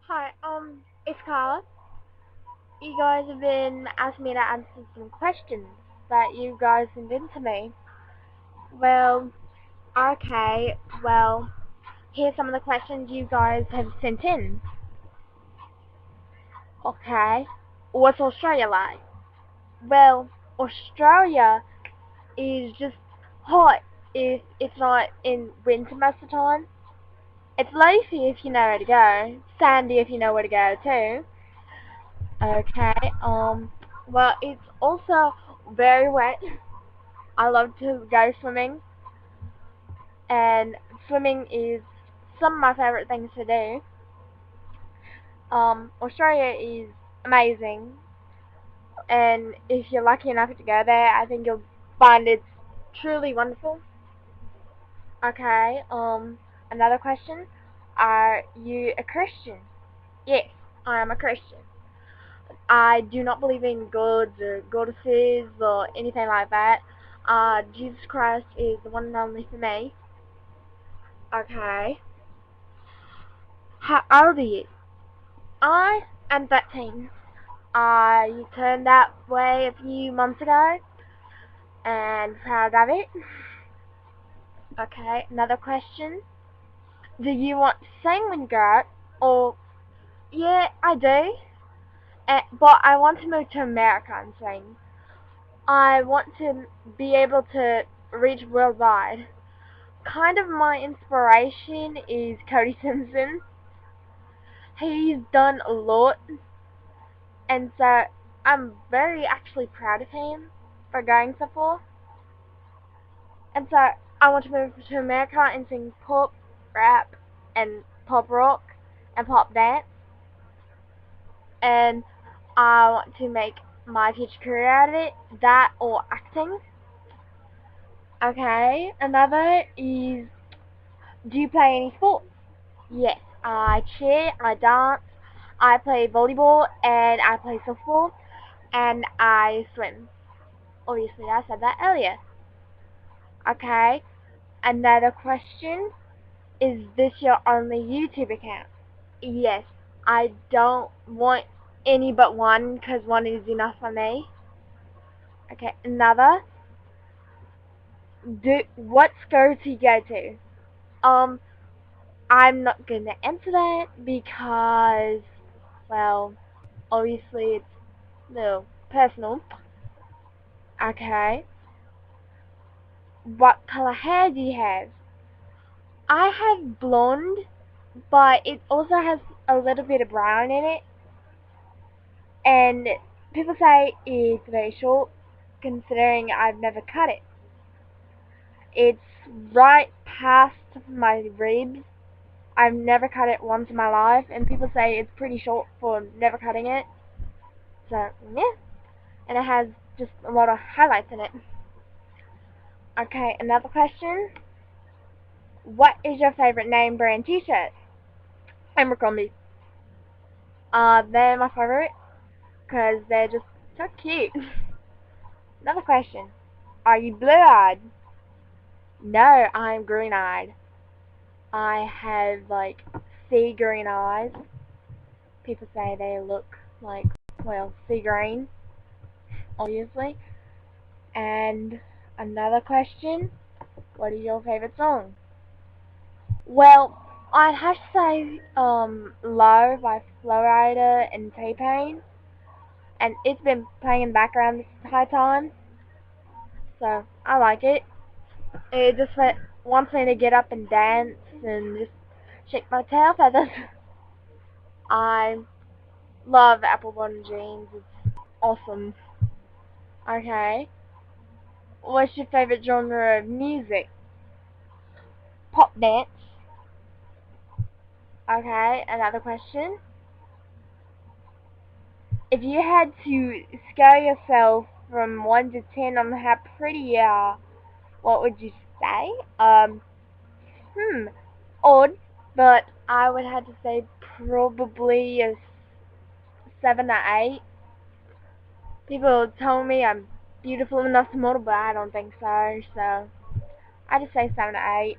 Hi, it's Carla. You guys have been asking me to answer some questions that you guys sent in to me. Well, okay, well, here's some of the questions you guys have sent in. Okay, what's Australia like? Well, Australia is just hot if it's not in winter most of the time. It's leafy if you know where to go, sandy if you know where to go too. Okay, well, it's also very wet. I love to go swimming, and swimming is some of my favorite things to do. Australia is amazing, and if you're lucky enough to go there, I think you'll find it's truly wonderful. Okay, another question. Are you a Christian? Yes, I am a Christian. I do not believe in gods or goddesses or anything like that. Jesus Christ is the one and only for me. Okay. How old are you? I am 13. I turned that way a few months ago and proud of it. Okay, another question. Do you want to sing when you grow up? Or, yeah, I do. But I want to move to America and sing. I want to be able to reach worldwide. Kind of my inspiration is Cody Simpson. He's done a lot, and so I'm very actually proud of him for going so far. And so I want to move to America and sing pop, rap, and pop rock, and pop dance. And I want to make my future career out of it, that or acting. Okay, another is, do you play any sports? Yes, I cheer, I dance, I play volleyball, and I play softball, and I swim. Obviously, I said that earlier. Okay, another question. Is this your only YouTube account? Yes, I don't want any but one because one is enough for me. Okay, another. What school do you go to? Um, I'm not gonna answer that because, well, obviously it's no personal. Okay. What color hair do you have? I have blonde, but it also has a little bit of brown in it. And people say it's very short, considering I've never cut it. It's right past my ribs. I've never cut it once in my life, and people say it's pretty short for never cutting it. So, yeah. And it has just a lot of highlights in it. Okay, another question. What is your favorite name brand t-shirt? Abercrombie. They're my favorite because they're just so cute. Another question. Are you blue-eyed? No, I'm green-eyed. I have like sea green eyes. People say they look like, well, sea green, obviously. And another question. What is your favorite song? Well, I'd have to say Low by Florida and T-Pain. And it's been playing in the background this entire time. So, I like it. It just wants me to get up and dance and just shake my tail feathers. I love apple bottom jeans. It's awesome. Okay. What's your favorite genre of music? Pop dance. Okay, another question. If you had to scale yourself from 1 to 10 on how pretty you are, what would you say? Hmm, odd, but I would have to say probably a 7 or 8. People tell me I'm beautiful enough to model, but I don't think so, I just say 7 or 8.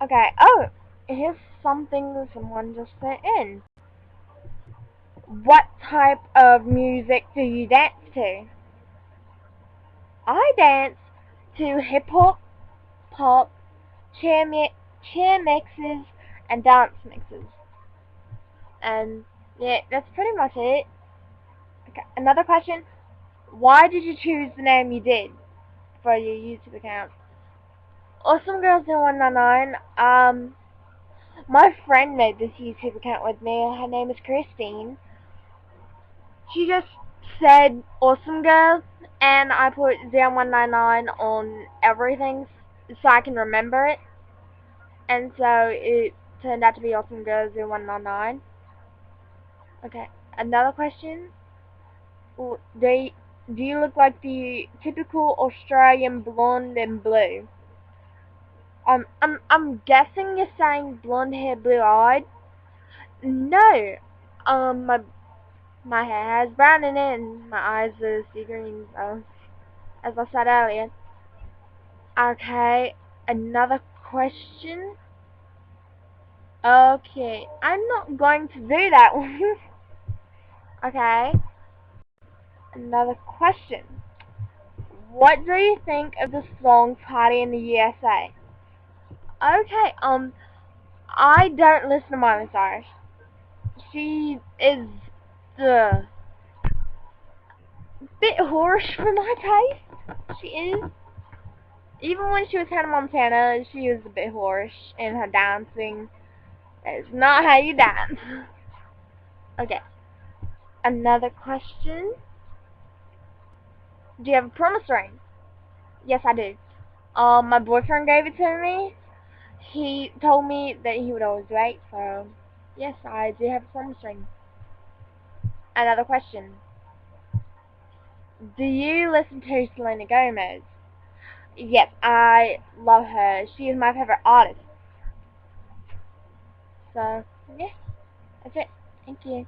Okay, oh, here's something someone just sent in. What type of music do you dance to? I dance to hip hop, pop, chair mixes, and dance mixes. And yeah, that's pretty much it. Okay, another question. Why did you choose the name you did for your YouTube account? Awesome Girls in 199. My friend made this YouTube account with me. Her name is Christine. She just said Awesome Girl, and I put 0199 on everything so I can remember it. And so it turned out to be Awesome Girl 0199. Okay, another question. Do you look like the typical Australian blonde and blue? I'm guessing you're saying blonde hair, blue eyed. No. My hair has brown in it, and my eyes are sea green. So, as I said earlier. Okay, another question. Okay, I'm not going to do that one. Okay, another question. What do you think of the song Party in the USA? Okay, I don't listen to Miley Cyrus. She is the bit harsh for my taste. She is. Even when she was Hannah Montana, she was a bit harsh in her dancing. It's not how you dance. Okay, another question. Do you have a promise ring? Yes, I do. My boyfriend gave it to me. He told me that he would always wait, so yes, I do have a promise ring. Another question. Do you listen to Selena Gomez? Yes, I love her. She is my favorite artist. So, yeah, that's it. Thank you.